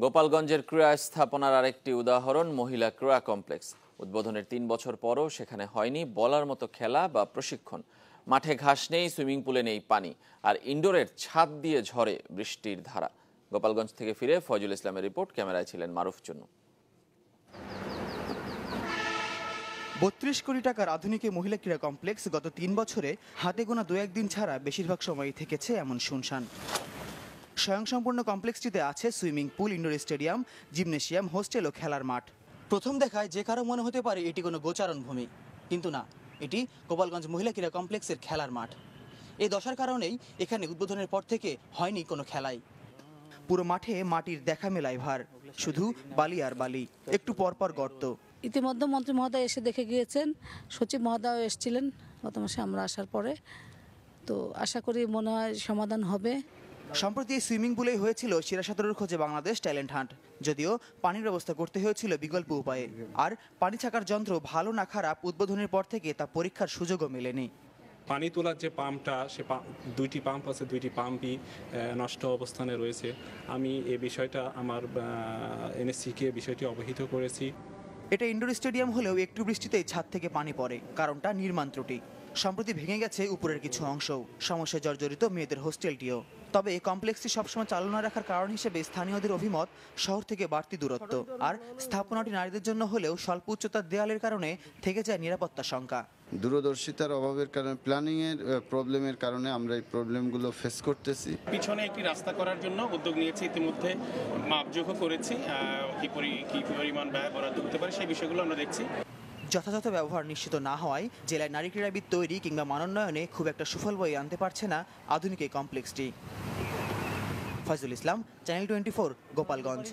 গোপালগঞ্জের ক্রীড়া স্থাপনার আরেকটি উদাহরণ মহিলা ক্রীড়া কমপ্লেক্স। উদ্বোধনের ৩ বছর পরও সেখানে হয়নি বলার মতো খেলা বা প্রশিক্ষণ। মাঠে ঘাস নেই, সুইমিং পুলে নেই পানি, আর ইনডোরের ছাদ দিয়ে ঝরে বৃষ্টির ধারা। গোপালগঞ্জ থেকে ফিরে ফয়জুল ইসলামের রিপোর্ট, ক্যামেরায় ছিলেন মারুফ চুন্নু। ৩২ কোটি টাকার আধুনিক মহিলা ক্রীড়া কমপ্লেক্স গত ৩ বছরে হাতে গোনা ২-১ দিন ছাড়া বেশিরভাগ সময়ই থেকেছে এমন শুনশান। স্বয়ংসম্পূর্ণ কমপ্লেক্সটিতে আছে swimming pool, indoor stadium, gymnasium, hostel ও খেলার মাঠ। প্রথম দেখায় যে কারো মনে হতে পারে এটি কোনো গোচারণ ভূমি, কিন্তু না, এটি গোপালগঞ্জ মহিলা ক্রীড়া কমপ্লেক্সের খেলার মাঠ। এই দশার কারণেই এখানে উদ্বোধনের পর থেকে হয়নি কোনো খেলাই। পুরো মাঠে মাটির দেখা মেলায় ভার, শুধু বালি আর বালি, একটু পরপর গর্ত। ইতিমধ্যে মন্ত্রী মহোদয় এসে দেখে গিয়েছেন, সচিব মহোদয় এসেছিলেন গত মাসে আমরা আসার পরে। তো আশা করি মনে হয় সমাধান হবে। সম্প্রতি এই সুইমিং পুলেই হয়েছিল সেরা সাঁতারুর খোঁজে বাংলাদেশ ট্যালেন্ট হান্ট। যদিও পানির ব্যবস্থা করতে হয়েছিল বিকল্প উপায়ে, আর পানি ছাকার যন্ত্র ভালো না খারাপ উদ্বোধনের পর থেকে তা পরীক্ষার সুযোগও মেলেনি। পানি তোলার যে পাম্পটা, সে দুইটি পাম্প আছে, দুইটি পাম্পই নষ্ট অবস্থানে রয়েছে। আমি এই বিষয়টা আমার এনএসসিকে বিষয়টি অবহিত করেছি। এটা ইনডোর স্টেডিয়াম হলেও একটু বৃষ্টিতেই ছাদ থেকে পানি পড়ে, কারণটা নির্মাণ ত্রুটি। সম্প্রতি ভেঙে গেছে উপরের কিছু অংশও, সমস্যায় জর্জরিত মেয়েদের হোস্টেলটিও। তবে কমপ্লেক্সটি সবসময় চালু না রাখার কারণ হিসেবে স্থানীয়দের অভিমত শহর থেকে বাড়তি দূরত্ব, আর স্থাপনাটি নারীদের জন্য হলেও স্বল্প উচ্চতার দেয়ালের কারণে থেকে যায় নিরাপত্তা শঙ্কা। দূরদর্শিতার অভাবের কারণে, প্ল্যানিংয়ের প্রবলেমের কারণে আমরা এই প্রবলেমগুলো ফেস করতেছি। পিছনে একটি রাস্তা করার জন্য উদ্যোগ নিয়েছি, ইতিমধ্যে মাপযোগও করেছি, কি পরিমাণ ব্যয় বরাদ্দ হতে পারে সেই বিষয়গুলো আমরা দেখছি। যথাযথ ব্যবহার নিশ্চিত না হওয়ায় জেলায় নারী ক্রীড়াবিদ তৈরি কিংবা মানোন্নয়নে খুব একটা সুফল বয়ে আনতে পারছে না আধুনিক এই কমপ্লেক্সটি। ফয়জুল ইসলাম, চ্যানেল 24, গোপালগঞ্জ।